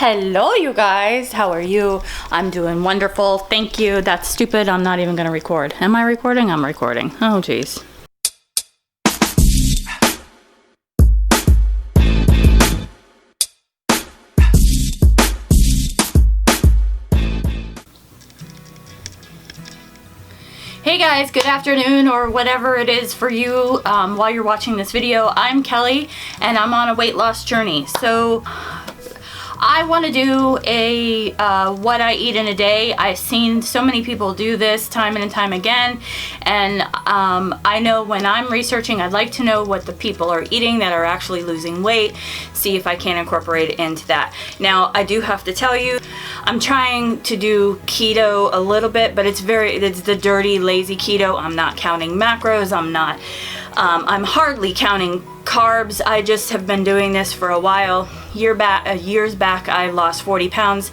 Hello you guys, how are you? I'm doing wonderful, thank you. That's stupid, I'm not even gonna record. Am I recording? I'm recording. Oh geez. Hey guys, good afternoon or whatever it is for you while you're watching this video. I'm Kelly and I'm on a weight loss journey. So I want to do a what I eat in a day. I've seen so many people do this time and time again, and I know when I'm researching, I'd like to know what the people are eating that are actually losing weight, see if I can incorporate it into that. Now I do have to tell you, I'm trying to do keto a little bit, but it's the dirty, lazy keto. I'm not counting macros. I'm hardly counting carbs. I just have been doing this for a while. Years back, I lost 40 pounds.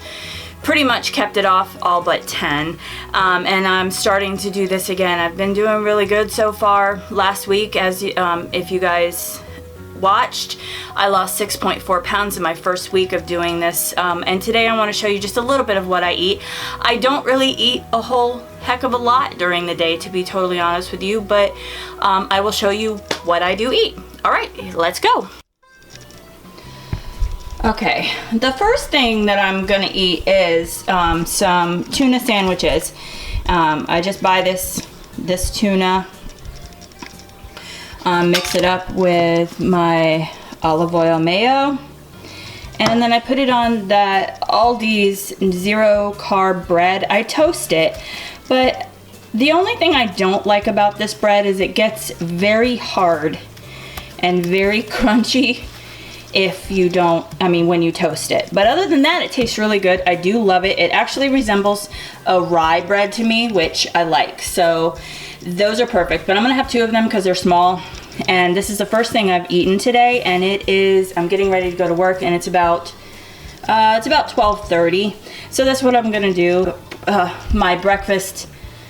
Pretty much kept it off all but 10. And I'm starting to do this again. I've been doing really good so far. Last week, if you guys watched, I lost 6.4 pounds in my first week of doing this, and today I want to show you just a little bit of what I eat. I don't really eat a whole heck of a lot during the day, to be totally honest with you, but I will show you what I do eat. Alright, let's go. Okay, the first thing that I'm gonna eat is some tuna sandwiches. I just buy this tuna, mix it up with my olive oil mayo, and then I put it on that Aldi's zero carb bread. I toast it, but the only thing I don't like about this bread is it gets very hard and very crunchy when you toast it. But other than that, it tastes really good. I do love it. It actually resembles a rye bread to me, which I like. So those are perfect, but I'm gonna have two of them because they're small. And this is the first thing I've eaten today, and I'm getting ready to go to work, and it's about 12:30. So that's what I'm gonna do, my breakfast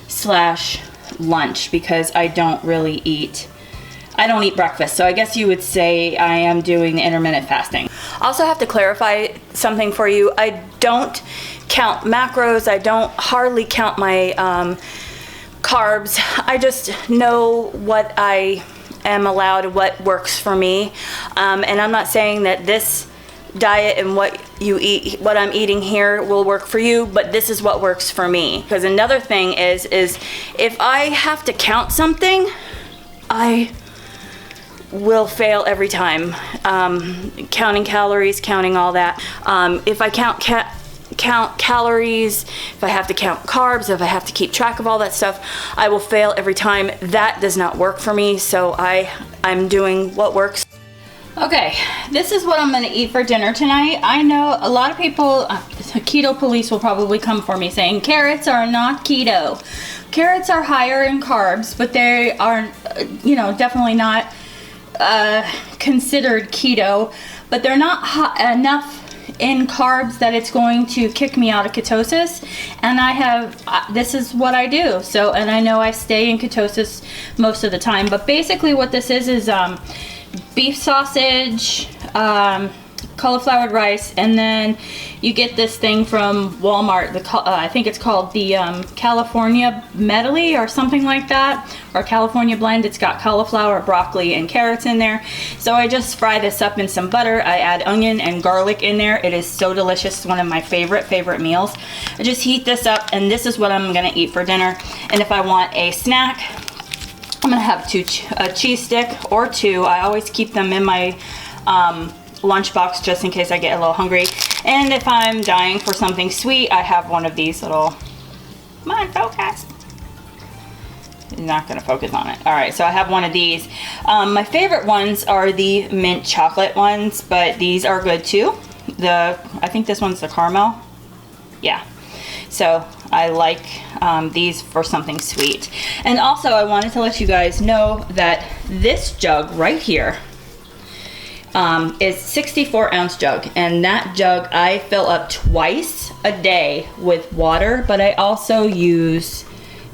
/ lunch, because I don't eat breakfast. So I guess you would say I am doing the intermittent fasting. I also have to clarify something for you. I don't count macros. I don't hardly count my carbs. I just know what I am allowed, what works for me, and I'm not saying that this diet and what I'm eating here will work for you, but this is what works for me. Because another thing is if I have to count something, I will fail every time. Counting calories, counting all that. If I count calories, if I have to count carbs, if I have to keep track of all that stuff, I will fail every time. That does not work for me, so I'm doing what works. Okay, this is what I'm gonna eat for dinner tonight. I know a lot of people, keto police will probably come for me saying carrots are not keto. Carrots are higher in carbs, but they are, definitely not considered keto, but they're not enough in carbs that it's going to kick me out of ketosis, and this is what I do. So, and I know I stay in ketosis most of the time, but basically what this is beef sausage, cauliflowered rice, and then you get this thing from Walmart, I think it's called the California medley or something like that, or California blend. It's got cauliflower, broccoli, and carrots in there. So I just fry this up in some butter. I add onion and garlic in there. It is so delicious. It's one of my favorite meals. I just heat this up, and this is what I'm gonna eat for dinner. And if I want a snack, I'm gonna have a cheese stick or two. I always keep them in my lunchbox just in case I get a little hungry. And if I'm dying for something sweet, I have one of these little, come on, focus. Not gonna focus on it. All right, so I have one of these. My favorite ones are the mint chocolate ones, but these are good too. I think this one's the caramel. Yeah. So I like these for something sweet. And also I wanted to let you guys know that this jug right here is 64-ounce jug, and that jug I fill up twice a day with water, but I also use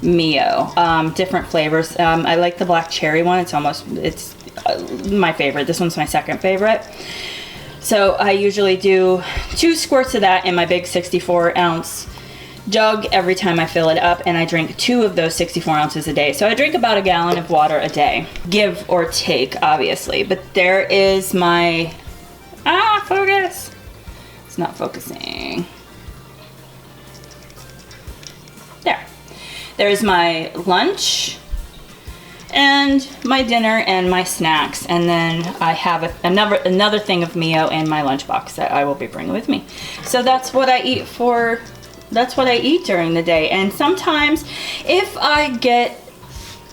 Mio, different flavors. I like the black cherry one. It's my favorite. This one's my second favorite. So I usually do 2 squirts of that in my big 64-ounce jug every time I fill it up, and I drink 2 of those 64 ounces a day. So I drink about a gallon of water a day, give or take, obviously. But there is my, focus. It's not focusing. There. There's my lunch and my dinner and my snacks, and then I have another thing of Mio in my lunchbox that I will be bringing with me. So that's what I eat during the day. And sometimes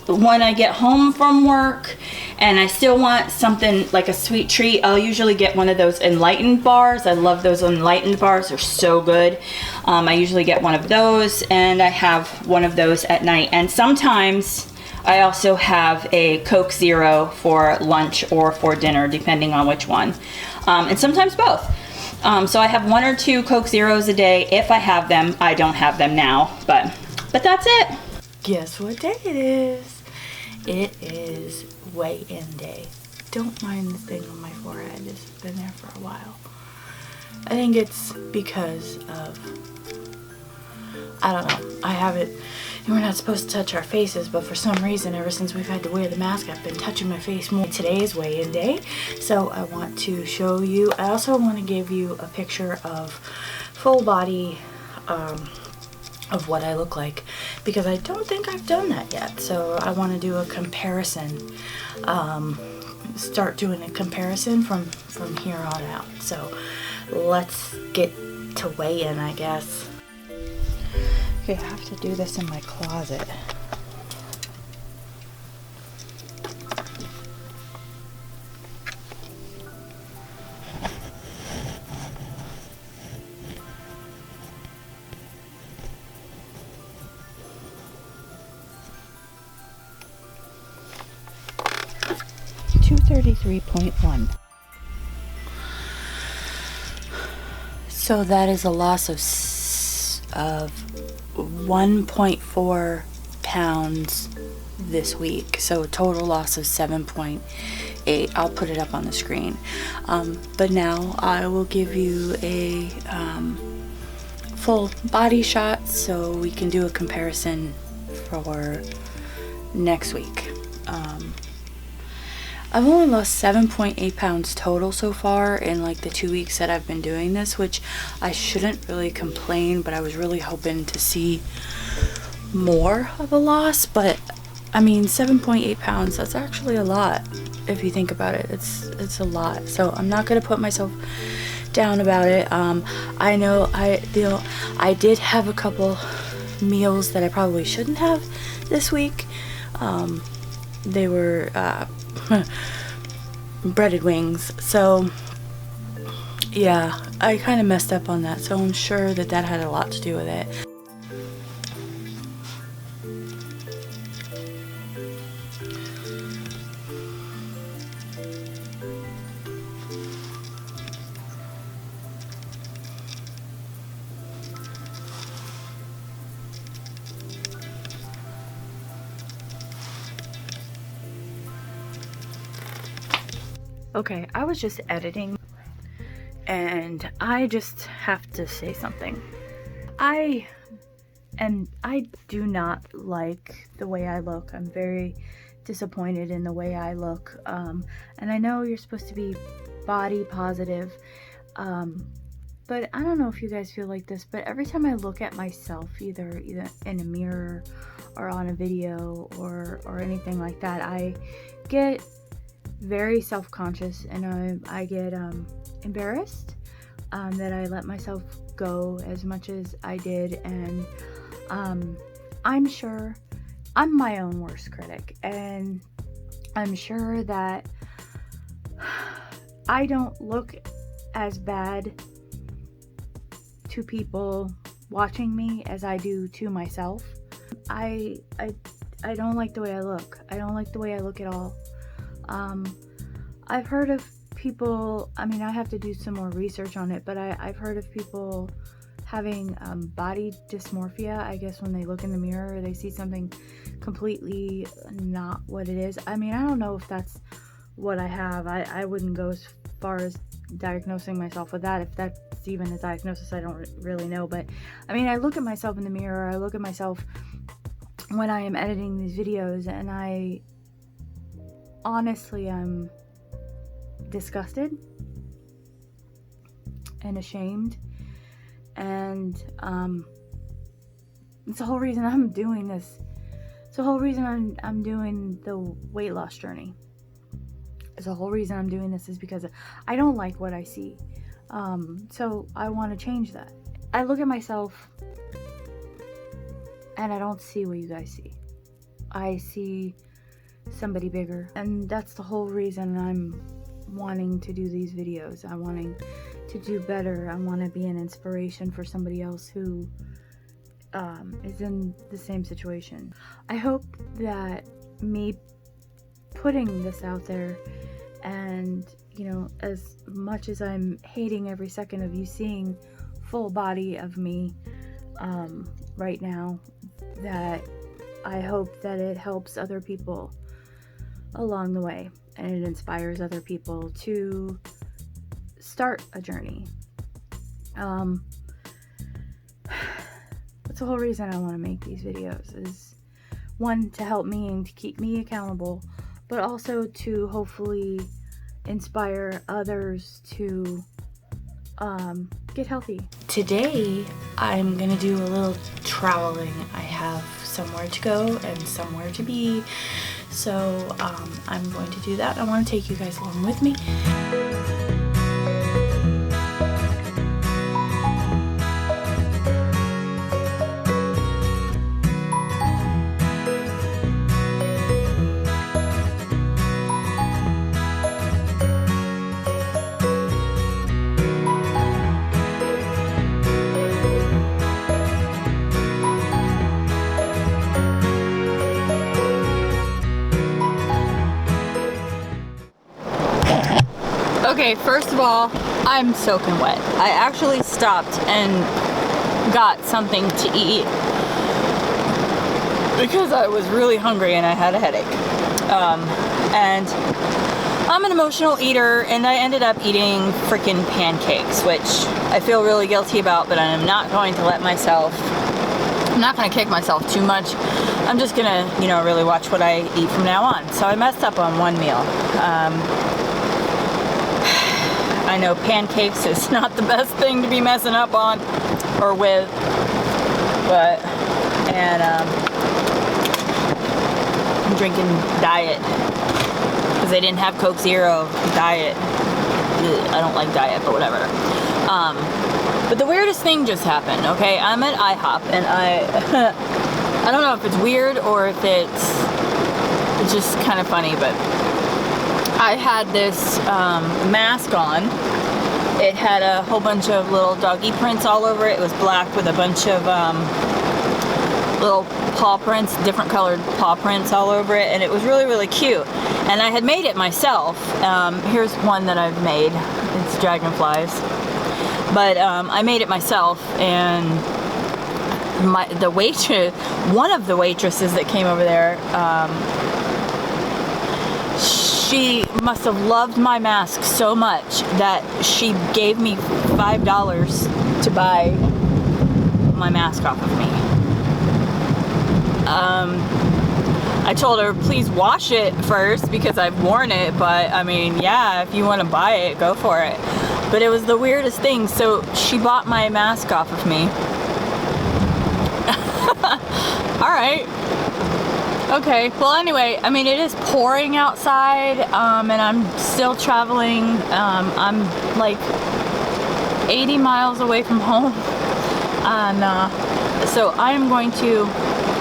when I get home from work and I still want something like a sweet treat, I'll usually get one of those Enlightened bars. I love those Enlightened bars, they're so good. I usually get one of those, and I have one of those at night. And sometimes I also have a Coke Zero for lunch or for dinner, depending on which one. And sometimes both. So I have 1 or 2 Coke Zeros a day if I have them. I don't have them now, but that's it. Guess what day it is? It is weigh-in day. Don't mind the thing on my forehead. It's been there for a while. I think it's because of, I don't know, I have it. We're not supposed to touch our faces, but for some reason, ever since we've had to wear the mask, I've been touching my face more. Today is weigh-in day, so I want to show you. I also want to give you a picture of full body of what I look like, because I don't think I've done that yet. So I want to do a comparison, start doing a comparison from here on out. So let's get to weigh-in, I guess. Okay, I have to do this in my closet. .1. So that is a loss of 1.4 pounds this week. So a total loss of 7.8. I'll put it up on the screen. But now I will give you a full body shot so we can do a comparison for next week. I've only lost 7.8 pounds total so far in like the 2 weeks that I've been doing this, which I shouldn't really complain, but I was really hoping to see more of a loss. But I mean, 7.8 pounds, that's actually a lot if you think about it. It's a lot. So I'm not gonna put myself down about it. I know I did have a couple meals that I probably shouldn't have this week. They were breaded wings, so yeah, I kind of messed up on that, so I'm sure that had a lot to do with it. Okay, I was just editing and I just have to say something. I do not like the way I look. I'm very disappointed in the way I look. And I know you're supposed to be body positive, but I don't know if you guys feel like this, but every time I look at myself, either in a mirror or on a video or anything like that, I get very self-conscious, and I get embarrassed that I let myself go as much as I did. And I'm sure I'm my own worst critic, and I'm sure that I don't look as bad to people watching me as I do to myself. I don't like the way I look. I don't like the way I look at all. I've heard of people, I mean, I have to do some more research on it, but I've heard of people having body dysmorphia. I guess when they look in the mirror, they see something completely not what it is. I mean, I don't know if that's what I have. I wouldn't go as far as diagnosing myself with that. If that's even a diagnosis, I don't really know. But I mean, I look at myself in the mirror, I look at myself when I am editing these videos, and I'm disgusted and ashamed, and it's the whole reason I'm doing this. It's the whole reason I'm doing the weight loss journey. It's the whole reason I'm doing this is because I don't like what I see. So I want to change that. I look at myself and I don't see what you guys see. I see somebody bigger, and that's the whole reason I'm wanting to do these videos. I'm wanting to do better. I want to be an inspiration for somebody else who is in the same situation. I hope that me putting this out there, and you know, as much as I'm hating every second of you seeing full body of me right now, that I hope that it helps other people along the way, and it inspires other people to start a journey. That's the whole reason I want to make these videos, is one, to help me and to keep me accountable, but also to hopefully inspire others to get healthy. Today I'm gonna do a little traveling. I have somewhere to go and somewhere to be, so I'm going to do that. I want to take you guys along with me. Okay, first of all, I'm soaking wet. I actually stopped and got something to eat because I was really hungry and I had a headache. And I'm an emotional eater, and I ended up eating freaking pancakes, which I feel really guilty about, but I'm not going to let myself, I'm not going to kick myself too much. I'm just going to, you know, really watch what I eat from now on. So I messed up on one meal. I know pancakes is not the best thing to be messing up on or with, but, and I'm drinking diet because they didn't have Coke Zero. Diet. I don't like diet, but whatever. But the weirdest thing just happened, okay? I'm at IHOP, and I don't know if it's weird or if it's just kind of funny, but I had this mask on. It had a whole bunch of little doggy prints all over it. It was black with a bunch of little paw prints, different colored paw prints all over it, and it was really, really cute. And I had made it myself. Here's one that I've made. It's dragonflies. But I made it myself, and the waitress, one of the waitresses that came over there, she must have loved my mask so much that she gave me $5 to buy my mask off of me. I told her, please wash it first because I've worn it, but I mean, yeah, if you want to buy it, go for it. But it was the weirdest thing. So she bought my mask off of me. All right. Okay, well anyway, I mean, it is pouring outside, and I'm still traveling. I'm like 80 miles away from home, and so I am going to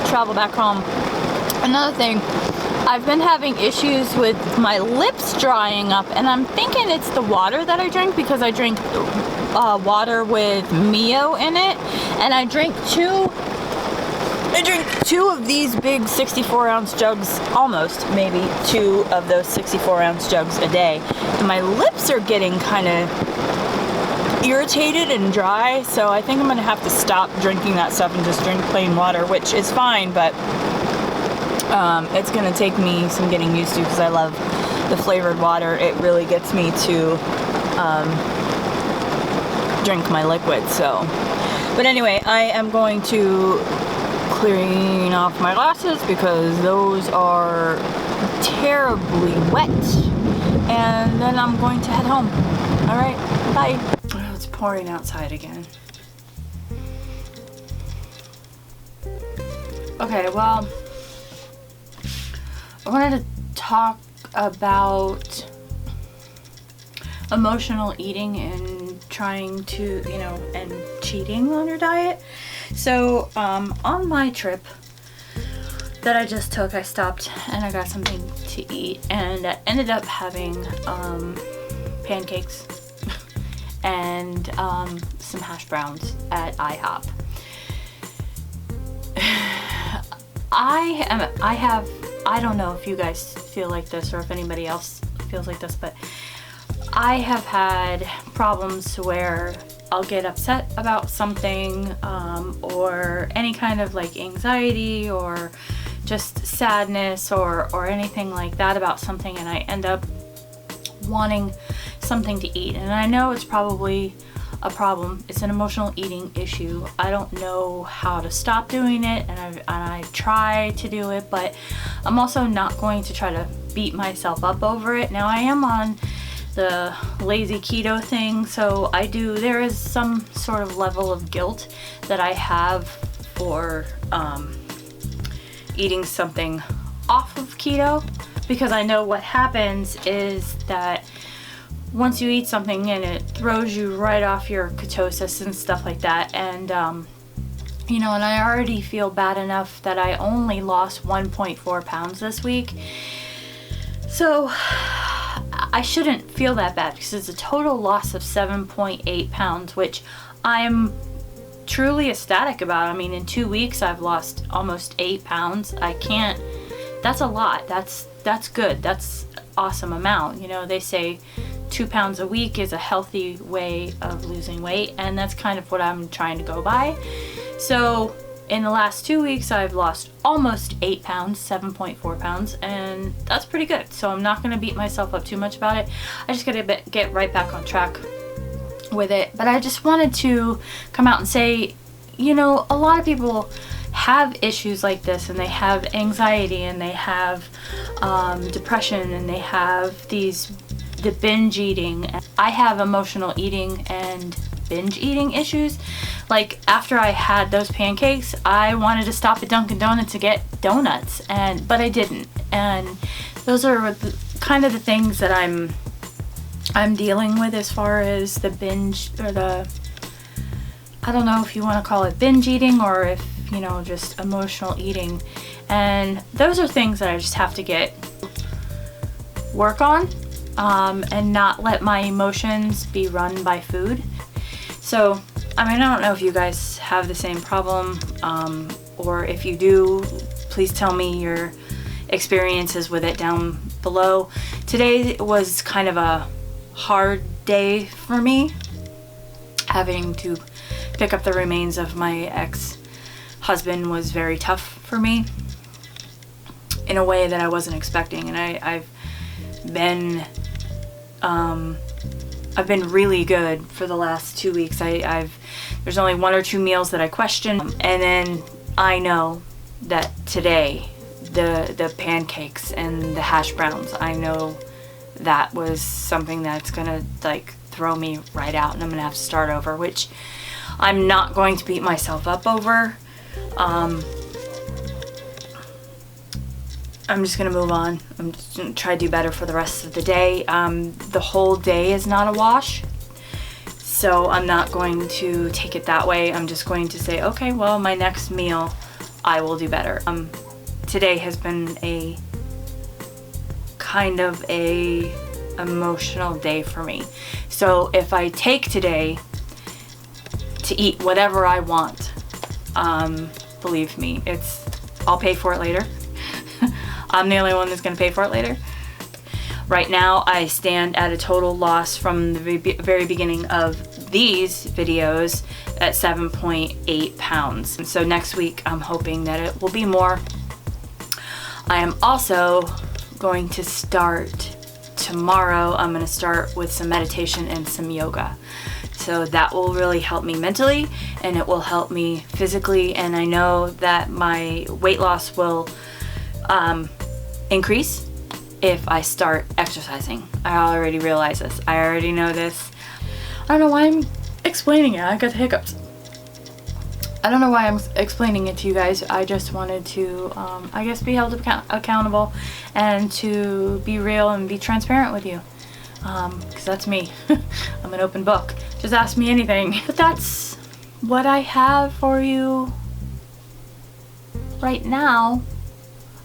travel back home. Another thing, I've been having issues with my lips drying up, and I'm thinking it's the water that I drink, because I drink water with Mio in it, and I drink two of these big 64-ounce jugs, almost, maybe two of those 64-ounce jugs a day. And my lips are getting kind of irritated and dry, so I think I'm going to have to stop drinking that stuff and just drink plain water, which is fine, but it's going to take me some getting used to, because I love the flavored water, it really gets me to drink my liquid. So, but anyway, I am going to clean off my glasses because those are terribly wet, and then I'm going to head home. All right, bye. Oh, it's pouring outside again. Okay, well, I wanted to talk about emotional eating and trying to, you know, and cheating on your diet. So, on my trip that I just took, I stopped and I got something to eat, and I ended up having pancakes and some hash browns at IHOP. I don't know if you guys feel like this or if anybody else feels like this, but I have had problems where I'll get upset about something, or any kind of like anxiety or just sadness or anything like that about something, and I end up wanting something to eat. And I know it's probably a problem. It's an emotional eating issue. I don't know how to stop doing it, and I try to do it, but I'm also not going to try to beat myself up over it. Now, I am on the lazy keto thing, so there is some sort of level of guilt that I have for eating something off of keto, because I know what happens is that once you eat something and it throws you right off your ketosis and stuff like that, and you know, and I already feel bad enough that I only lost 1.4 pounds this week, so I shouldn't feel that bad because it's a total loss of 7.8 pounds, which I'm truly ecstatic about. I mean, in 2 weeks I've lost almost 8 pounds. That's a lot. That's good. That's awesome amount. You know, they say 2 pounds a week is a healthy way of losing weight, and that's kind of what I'm trying to go by. So in the last 2 weeks I've lost almost 8 pounds, 7.4 pounds, and that's pretty good. So I'm not going to beat myself up too much about it. I just gotta get right back on track with it. But I just wanted to come out and say, you know, a lot of people have issues like this, and they have anxiety, and they have depression, and they have the binge eating. I have emotional eating and binge eating issues. Like, after I had those pancakes, I wanted to stop at Dunkin' Donuts to get donuts, but I didn't. And those are kind of the things that I'm dealing with as far as the binge, or I don't know if you want to call it binge eating, or if, you know, just emotional eating. And those are things that I just have to work on, and not let my emotions be run by food. So, I mean, I don't know if you guys have the same problem, or if you do, please tell me your experiences with it down below. Today was kind of a hard day for me, having to pick up the remains of my ex-husband was very tough for me in a way that I wasn't expecting. And I've been really good for the last 2 weeks. There's only 1 or 2 meals that I question, and then I know that today the pancakes and the hash browns, I know that was something that's gonna like throw me right out, and I'm gonna have to start over, which I'm not going to beat myself up over. I'm just gonna move on. I'm just gonna try to do better for the rest of the day. The whole day is not a wash, so I'm not going to take it that way. I'm just going to say, okay, well, my next meal I will do better. Today has been a kind of a emotional day for me. So if I take today to eat whatever I want, believe me, I'll pay for it later. I'm the only one that's going to pay for it later. Right now, I stand at a total loss from the very beginning of these videos at 7.8 pounds. And so next week, I'm hoping that it will be more. I am also going to start tomorrow I'm going to start with some meditation and some yoga. So that will really help me mentally, and it will help me physically, and I know that my weight loss will increase if I start exercising. I already realize this. I already know this. I don't know why I'm explaining it. I got the hiccups. I don't know why I'm explaining it to you guys. I just wanted to, I guess, be held accountable and to be real and be transparent with you. Because that's me. I'm an open book. Just ask me anything. But that's what I have for you right now.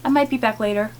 I might be back later.